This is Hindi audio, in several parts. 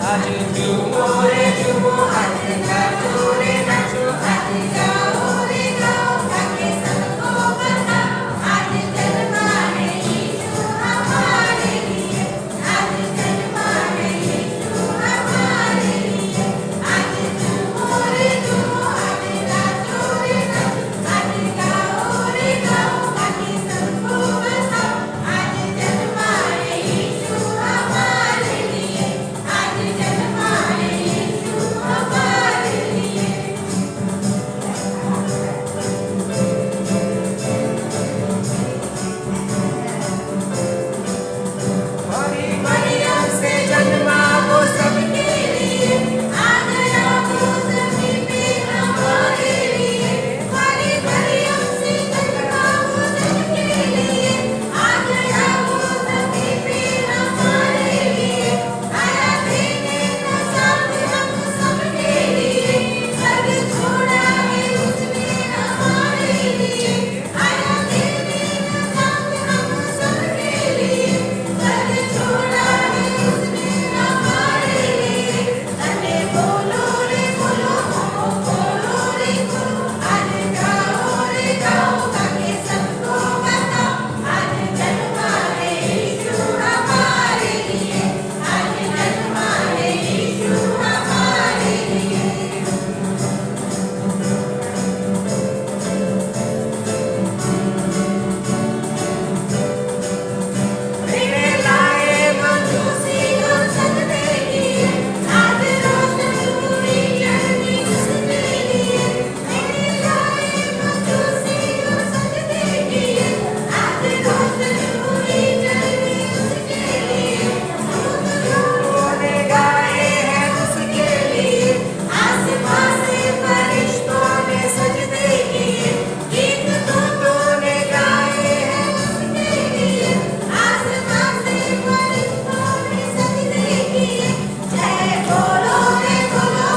आज झूमो रे झूमो, आज नाचो रे नाचो, आज गाओ रे गाओ, ताकि सबको बताओ आज जन्मा है यीशु हमारे लिए, आज जन्मा है यीशु हमारे लिए। आज झूमो रे झूमो, आज नाचो रे नाचो, आज गाओ रे गाओ, ताकि सबको बताओ आज जन्मा है यीशु हमारे लिए, आज जन्मा है यीशु हमारे लिए। मरियम से जन्मा वो सबके लिए, आ गया वो ज़मीन पे हमारे लिए। मरियम से जन्मा वो सबके लिए, आ गया वो ज़मीन पे हमारे लिए। आया देने का साथ हम सबके लिए, घर छोड़ा है उसने हमारे लिए। आया देने का साथ हम सबके लिए, घर छोड़ा है उसने हमारे लिए। अरे बोलो रे बोलो, बोलो रे बोलो, आज गाओ रे गाओ, ताकि सबको बताओ आज जन्मा है यीशु हमारे लिए, आज जन्मा है यीशु हमारे लिए। मेरे लाए मजूसी को सजदे किए, आज रोशन पूरी चढ़नी उसके लिए। मेरे लाए मजूसी को सजदे किए, आज रोशन पूरी चढ़नी उसके लिए। दूतों ने गाए हैं उसके लिए, आसमां से फरिश्तों ने सजदे किए। गीत दूतों ने गाए हैं उसके लिए, आसमां से फरिश्तों ने सजदे किए। जय बोलो रे बोलो,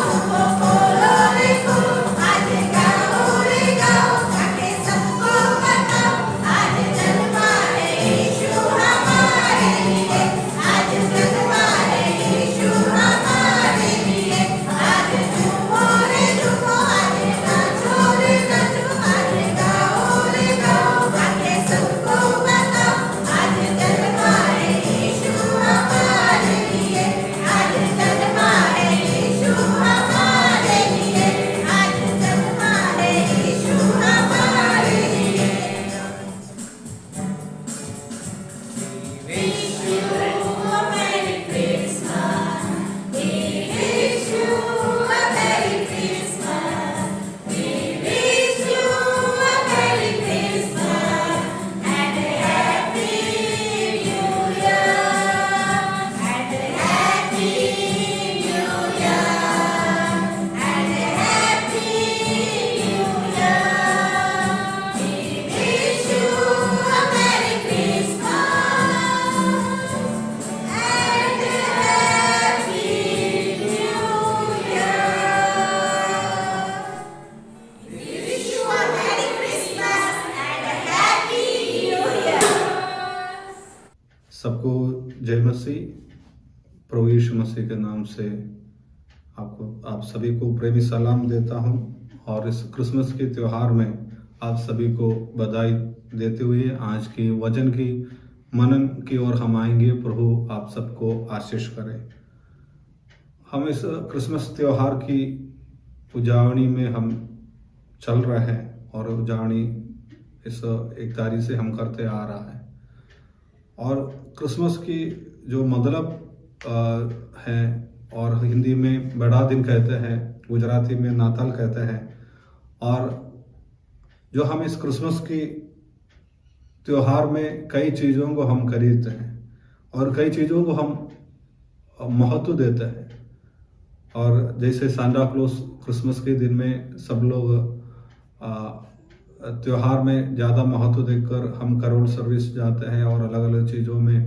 बोलो रे बोलो, आज गाओ रे गाओ, ताकि सबको बताओ आज जन्मा है यीशु हमारे लिए, आज जन्मा है यीशु हमारे लिए। आज झूमो रे झूमो, आज नाचो रे नाचो, आज गाओ रे गाओ, ताकि सबको बताओ आज जन्मा है यीशु हमारे लिए, आज जन्मा है यीशु हमारे लिए, आज जन्मा है यीशु हमारे लिए। Wish you a Merry Christmas. We wish you a Merry Christmas. We wish you a Merry Christmas and a Happy New Year. And a Happy New Year. And a Happy New Year. We wish you a Merry Christmas and a Happy New Year. We wish you a Merry Christmas and a Happy New Year. सबको जय मसीह। प्रभु यीशु मसीह के नाम से आप सभी को प्रेमी सलाम देता हूं और इस क्रिसमस के त्योहार में आप सभी को बधाई देते हुए आज की वचन की मनन की ओर हम आएंगे। प्रभु आप सबको आशीष करे। हम इस क्रिसमस त्योहार की उजावनी में हम चल रहे हैं और उजावनी इस एक तारीख से हम करते आ रहा है। और क्रिसमस की जो मतलब है, और हिंदी में बड़ा दिन कहते हैं, गुजराती में नाताल कहते हैं। और जो हम इस क्रिसमस की त्योहार में कई चीज़ों को हम खरीदते हैं और कई चीज़ों को हम महत्व देते हैं। और जैसे सांता क्लॉस क्रिसमस के दिन में सब लोग त्योहार में ज़्यादा महत्व देकर हम करोल सर्विस जाते हैं और अलग अलग चीज़ों में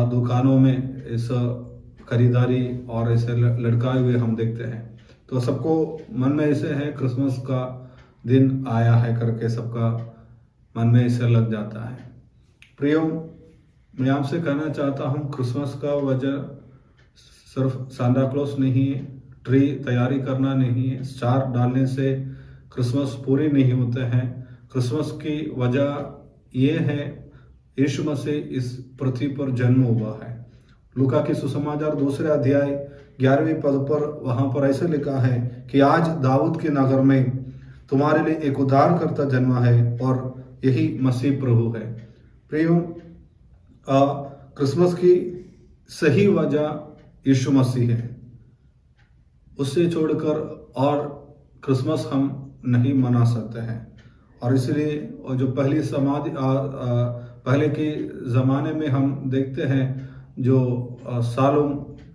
दुकानों में इस खरीदारी और ऐसे लटकाए हुए हम देखते हैं। तो सबको मन में ऐसे है क्रिसमस का दिन आया है करके सबका मन में ऐसे लग जाता है। प्रियो, मैं आपसे कहना चाहता हूँ क्रिसमस का वजह सिर्फ सांता क्लॉस नहीं है, ट्री तैयारी करना नहीं है, स्टार डालने से क्रिसमस पूरी नहीं होते हैं। क्रिसमस की वजह ये है, यीशु मसीह इस पृथ्वी पर जन्म हुआ है। लूका की सुसमाचार 2 अध्याय 11वें पद पर वहां पर ऐसे लिखा है कि आज दाऊद के नगर में तुम्हारे लिए एक उद्धारकर्ता जन्मा है और यही मसीह प्रभु है। प्रियो, क्रिसमस की सही वजह यीशु मसीह है। उससे छोड़कर और क्रिसमस हम नहीं मना सकते हैं। और इसलिए जो पहले के ज़माने में हम देखते हैं, जो सालों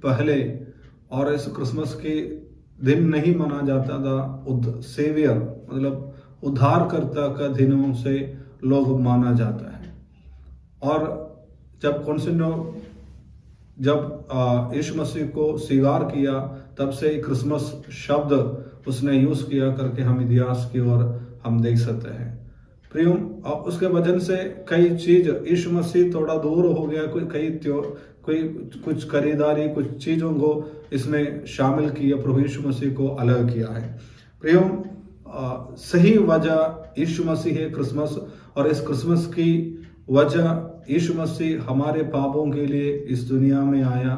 पहले, और इस क्रिसमस के दिन नहीं मना जाता था, सेवियर मतलब उद्धारकर्ता का दिनों से लोग माना जाता है। और जब यीशु मसीह को स्वीकार किया, तब से क्रिसमस शब्द उसने यूज किया करके हम इतिहास की ओर हम देख सकते हैं। प्रियो, उसके वजह से कई चीज यीशु मसीह थोड़ा दूर हो गया, कुछ खरीदारी, कुछ चीजों को इसमें शामिल किया, प्रभु यीशु मसीह को अलग किया है। प्रियो, सही वजह यीशु मसीह है क्रिसमस, और इस क्रिसमस की वजह यीशु मसीह हमारे पापों के लिए इस दुनिया में आया,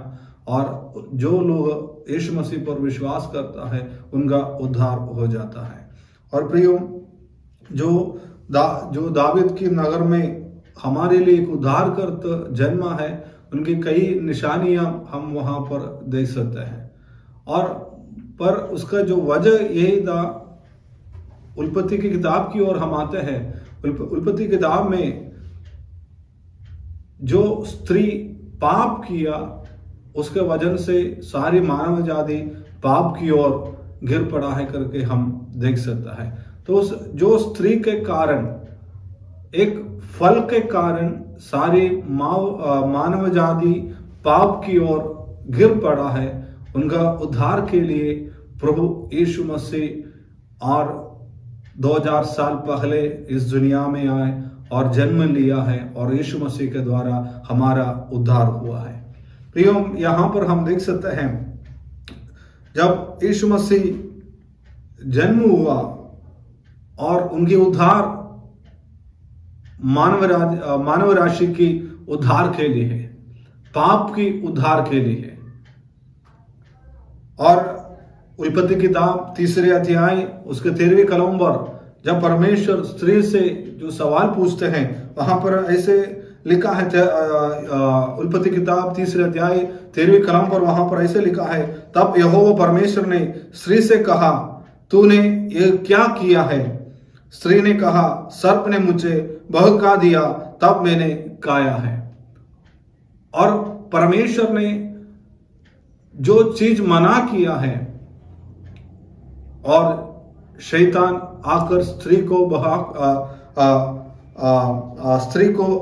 और जो लोग यीशु मसीह पर विश्वास करता है उनका उद्धार हो जाता है। और प्रियो, जो दाऊद के नगर में हमारे लिए एक उद्धारकर्ता जन्मा है, उनकी कई निशानियां हम वहां पर देख सकते हैं। और पर उसका जो वजह यही था, उत्पत्ति की किताब की ओर हम आते हैं। उत्पत्ति किताब में जो स्त्री पाप किया, उसके वजह से सारी मानव जाति पाप की ओर गिर पड़ा है करके हम देख सकता है। तो जो स्त्री के कारण, एक फल के कारण सारी मानव जाति पाप की ओर गिर पड़ा है, उनका उद्धार के लिए प्रभु यीशु मसीह और 2000 साल पहले इस दुनिया में आए और जन्म लिया है, और यीशु मसीह के द्वारा हमारा उद्धार हुआ है। प्रियो, यहां पर हम देख सकते हैं, जब यीशु मसीह जन्म हुआ और उनकी उद्धार मानव राशि की उद्धार के लिए है, पाप की उद्धार के लिए है। और उत्पत्ति किताब 3 अध्याय उसके 13वें कलम पर जब परमेश्वर स्त्री से जो सवाल पूछते हैं, वहां पर ऐसे लिखा है, उत्पत्ति किताब 3 अध्याय 13वें कलम पर वहां पर ऐसे लिखा है, तब यहोवा परमेश्वर ने स्त्री से कहा, तूने ये क्या किया है? स्त्री ने कहा, सर्प ने मुझे बहका दिया, तब मैंने खाया है। और परमेश्वर ने जो चीज मना किया है, और शैतान आकर स्त्री को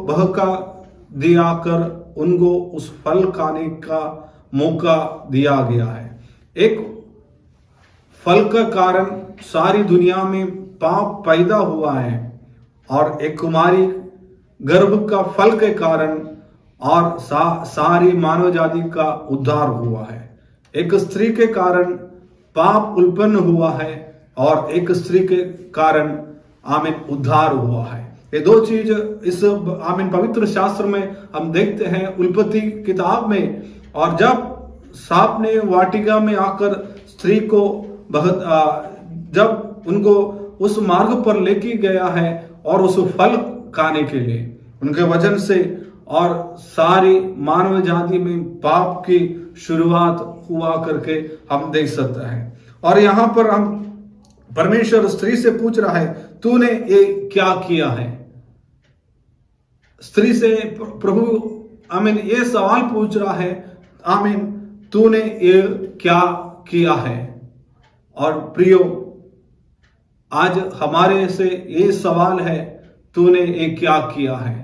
बहका दिया कर उनको उस फल खाने का मौका दिया गया है। एक फल का कारण सारी दुनिया में पाप पैदा हुआ है, और एक कुमारी गर्भ का फल के कारण और सारी मानव जाति का उद्धार हुआ है। एक स्त्री के कारण पाप उत्पन्न हुआ है, और एक स्त्री के कारण उद्धार हुआ है। ये दो चीज इस पवित्र शास्त्र में हम देखते हैं, उत्पत्ति किताब में। और जब सांप ने वाटिका में आकर स्त्री को जब उनको उस मार्ग पर लेके गया है, और उस फल खाने के लिए, उनके वजन से और सारी मानव जाति में पाप की शुरुआत हुआ करके हम देख सकते हैं। और यहाँ पर हम परमेश्वर स्त्री से पूछ रहा है, तूने ये क्या किया है? स्त्री से प्रभु ये सवाल पूछ रहा है, तूने ये क्या किया है? और प्रियो, आज हमारे से ये सवाल है, तूने ये क्या किया है?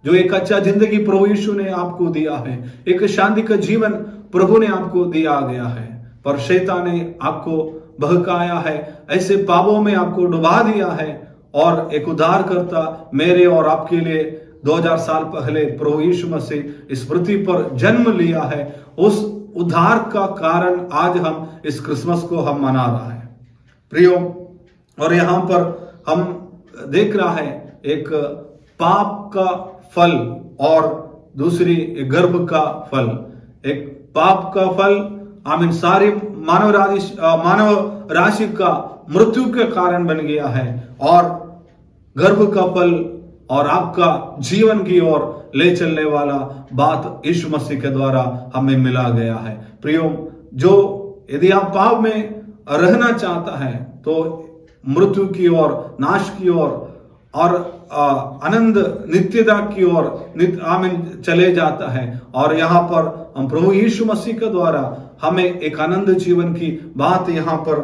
जो एक अच्छा जिंदगी प्रभु यीशु ने आपको दिया है, एक शांति का जीवन प्रभु ने आपको दिया गया है, पर शैतान ने आपको बहकाया है, ऐसे पापों में आपको डुबा दिया है। और एक उद्धारकर्ता मेरे और आपके लिए 2000 साल पहले प्रभु यीशु मसीह इस पृथ्वी पर जन्म लिया है। उस उद्धार का कारण आज हम इस क्रिसमस को हम मना रहा है प्रियो। और यहाँ पर हम देख रहा है एक पाप का फल और दूसरी गर्भ का फल। एक पाप का फल आमीन सारी मानव राशि का मृत्यु के कारण बन गया है, और गर्भ का फल और आपका जीवन की ओर ले चलने वाला बात यीशु मसीह के द्वारा हमें मिला गया है प्रियो। जो यदि आप पाप में रहना चाहता है तो मृत्यु की ओर, नाश की ओर और आनंद नित्यता की ओर आमीन चले जाता है। और यहाँ पर हम प्रभु यीशु मसीह के द्वारा हमें एक आनंद जीवन की बात यहाँ पर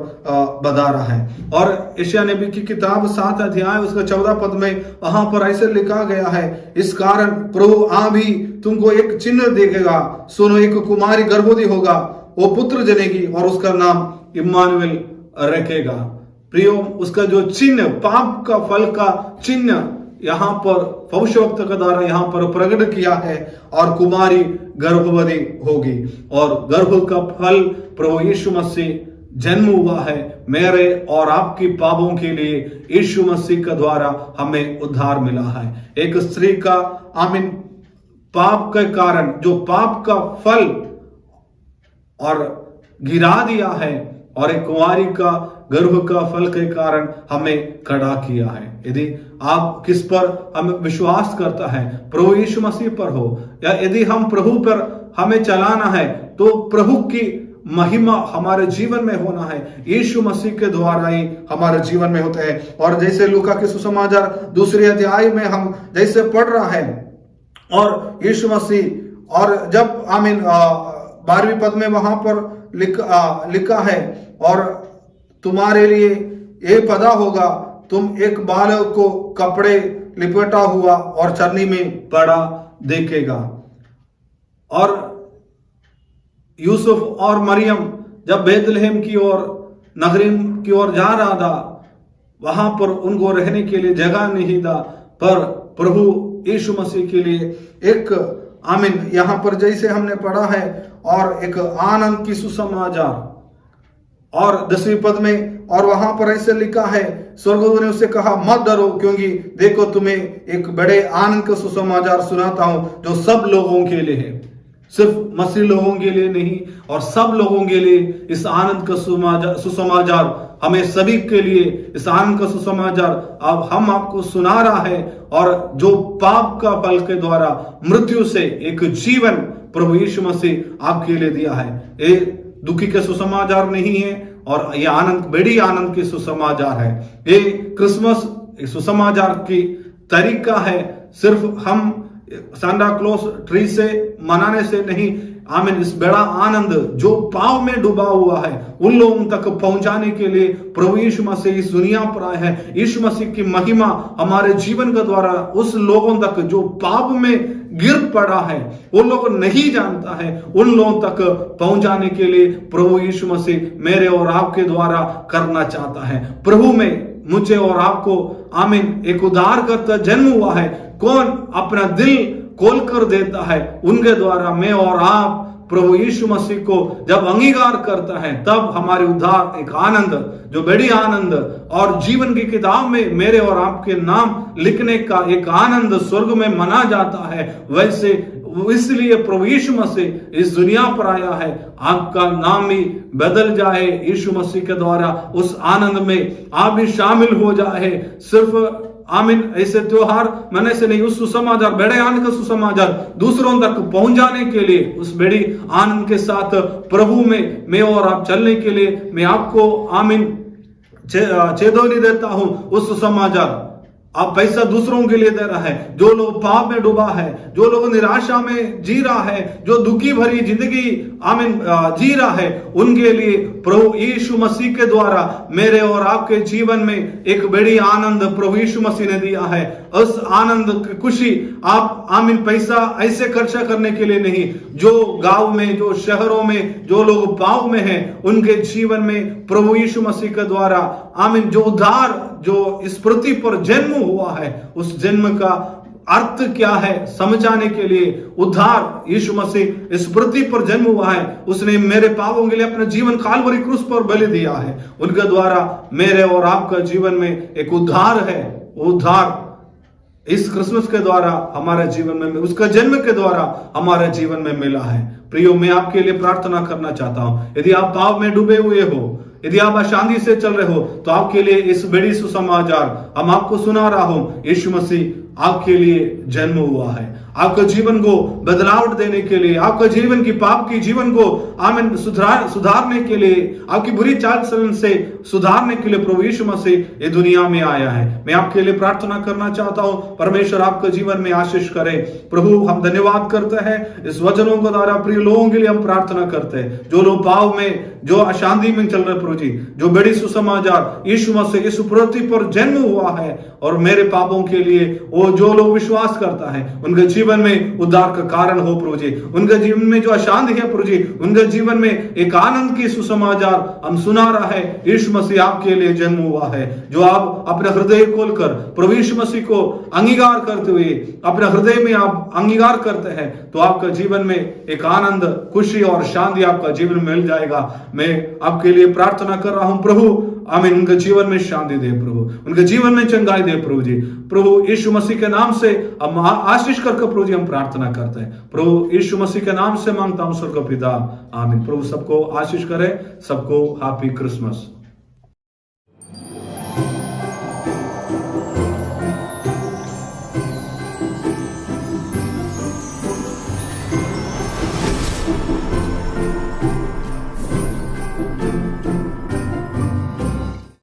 बता रहा है। और यशायाह नबी की किताब 7 अध्याय उसका 14 पद में वहां पर ऐसे लिखा गया है, इस कारण प्रभु भी तुमको एक चिन्ह देगा, सुनो एक कुमारी गर्भवती होगा, वो पुत्र जनेगी और उसका नाम इम्मानुएल रखेगा। प्रियो, उसका जो चिन्ह, पाप का फल का चिन्ह यहाँ पर भविष्यवक्ता के द्वारा यहाँ पर प्रकट किया है, और कुमारी गर्भवती होगी। और गर्भ का फल प्रभु यीशु मसीह जन्म हुआ है मेरे और आपकी पापों के लिए। यीशु मसीह के द्वारा हमें उद्धार मिला है। एक स्त्री का आमीन पाप के कारण जो पाप का फल और गिरा दिया है, और एक कुंवारी का गर्भ का फल के कारण हमें खड़ा किया है। यदि आप किस पर हम विश्वास करता है, प्रभु यीशु मसीह पर हो, या यदि हम प्रभु पर हमें चलाना है तो प्रभु की महिमा हमारे जीवन में होना है, यीशु मसीह के द्वारा ही हमारे जीवन में होता है। और जैसे लूका के सुसमाचार 2 अध्याय में हम जैसे पढ़ रहा है, और यीशु मसीह और जब आमीन 12वें पद में वहां पर लिखा है, और तुम्हारे लिए ये पता होगा, तुम एक बालक को कपड़े लिपेटा हुआ और चरनी में पड़ा देखेगा। और यूसुफ और मरियम जब बेथलेहम की ओर, नगरीम की ओर जा रहा था, वहां पर उनको रहने के लिए जगह नहीं था, पर प्रभु यीशु मसीह के लिए एक आमीन यहां पर जैसे हमने पढ़ा है, और एक आनंद की सुसमाचार। और 10वें पद में और वहां पर ऐसे लिखा है, स्वर्गदूत ने उससे कहा, मत डरो, क्योंकि देखो तुम्हें एक बड़े आनंद का सुसमाचार सुनाता हूं, जो सब लोगों के लिए है। सिर्फ मसीह लोगों के लिए नहीं, और सब लोगों के लिए इस आनंद का सुसमाचार, हमें सभी के लिए इस आनंद का सुसमाचार अब हम आपको सुना रहा है। और जो पाप का फल के द्वारा मृत्यु से एक जीवन प्रभु यीशु मसीह आपके लिए दिया है। ये दुखी के सुसमाचार नहीं है, और ये आनंद, बड़ी आनंद की सुसमाचार है। ये क्रिसमस सुसमाचार की तरीका है, सिर्फ हम सांता क्लॉस ट्री से मनाने से नहीं, आमीन, इस बड़ा आनंद जो पाप में डूबा हुआ है उन लोगों तक पहुंचाने के लिए प्रभु यीशु मसीह इस दुनिया पर आए हैं। यीशु मसीह की महिमा हमारे जीवन के द्वारा उस लोगों तक जो पाप में गिर पड़ा है, उन लोग नहीं जानता है, उन लोगों तक पहुंचाने के लिए प्रभु यीशु मसीह मेरे और आपके द्वारा करना चाहता है। प्रभु में मुझे और आपको आमीन एक उद्धारकर्ता जन्म हुआ है। कौन अपना दिल खोल कर देता है, उनके द्वारा मैं और आप प्रभु यीशु मसीह को जब अंगीकार करता है, तब हमारे उद्धार एक आनंद, जो बड़ी आनंद, और जीवन की किताब में मेरे और आपके नाम लिखने का एक आनंद स्वर्ग में मना जाता है। वैसे इसलिए प्रभु यीशु मसीह इस दुनिया पर आया है, आपका नाम भी बदल जाए यीशु मसीह के द्वारा, उस आनंद में आप भी शामिल हो जाए। सिर्फ आमीन ऐसे त्योहार मनाने से नहीं, उस सुसमाचार, बड़े आनंद का सुसमाचार दूसरों तक पहुंचाने के लिए, उस बड़ी आनंद के साथ प्रभु में मैं और आप चलने के लिए मैं आपको आमीन चेतावनी देता हूं। उस सुसमाचार आप पैसा दूसरों के लिए दे रहा है, जो लोग पाप में डूबा है, जो लोग निराशा में जी रहा है, जो दुखी भरी जिंदगी आमीन जी रहा है, उनके लिए प्रभु यीशु मसीह के द्वारा मेरे और आपके जीवन में एक बड़ी आनंद प्रभु यीशु मसीह ने दिया है। उस आनंद की खुशी आप आमीन पैसा ऐसे खर्चा करने के लिए नहीं, जो गांव में, जो शहरों में, जो लोग पाप में हैं, उनके जीवन में प्रभु यीशु मसीह के द्वारा आमीन जो उद्धार, जो इस पृथ्वी पर जन्म हुआ है, उस जन्म का अर्थ क्या है समझाने के लिए उद्धार यीशु मसीह इस पृथ्वी पर जन्म हुआ है। उसने मेरे पापों के लिए अपना जीवन काल्वरी क्रूस पर बलि दिया है। उनके द्वारा मेरे और आपका जीवन में एक उद्धार है। उद्धार इस क्रिसमस के द्वारा हमारे जीवन में, उसका जन्म के द्वारा हमारे जीवन में मिला है। प्रियो, मैं आपके लिए प्रार्थना करना चाहता हूं, यदि आप पाप में डूबे हुए हो, यदि आप अशांति से चल रहे हो, तो आपके लिए इस बड़ी सुसमाचार हम आपको सुना रहा हूं। यीशु मसीह आपके लिए जन्म हुआ है, आपके जीवन को बदलाव देने के लिए, आपके जीवन की पाप की जीवन को आमीन सुधारने के लिए, आपकी बुरी चाल चलन से सुधारने के लिए प्रभु यीशु मसीह ये दुनिया में आया है। मैं आपके लिए प्रार्थना करना चाहता हूं, परमेश्वर आपके जीवन में आशीष करे। प्रभु, हम धन्यवाद करते हैं इस वचनों के द्वारा प्रिय लोगों के लिए हम प्रार्थना करते हैं, जो लोग पाप में, जो अशांति में चल रहे प्रभु जी, जो बड़ी सुसमाचार यीशु मसीह इस पृथ्वी पर जन्म हुआ है और मेरे पापों के लिए वो जो लोग विश्वास करता है उनके जीवन में उद्धार का कारण हो प्रभु जी। उनके जीवन में जो अशांति है प्रभु जी, उनके जीवन में एक आनंद की सुसमाचार हम सुना रहा है। यीशु मसीह आपके लिए जन्म हुआ है, जो आप अपने हृदय खोलकर प्रभु यीशु मसीह को अंगीकार करते हुए अपने हृदय में आप अंगीकार करते हैं, तो आपका जीवन में एक आनंद, खुशी और शांति आपका जीवन में मिल जाएगा। मैं आपके लिए प्रार्थना कर रहा हूं प्रभु, आमीन। उनके जीवन में शांति दे प्रभु, उनके जीवन में चंगाई दे प्रभु जी। प्रभु यीशु मसीह के नाम से हम आशीष करके प्रभु जी हम प्रार्थना करते हैं। प्रभु यीशु मसीह के नाम से मांगता हूं स्वर्ग पिता, आमीन। प्रभु सबको आशीष करे, सबको हैप्पी क्रिसमस।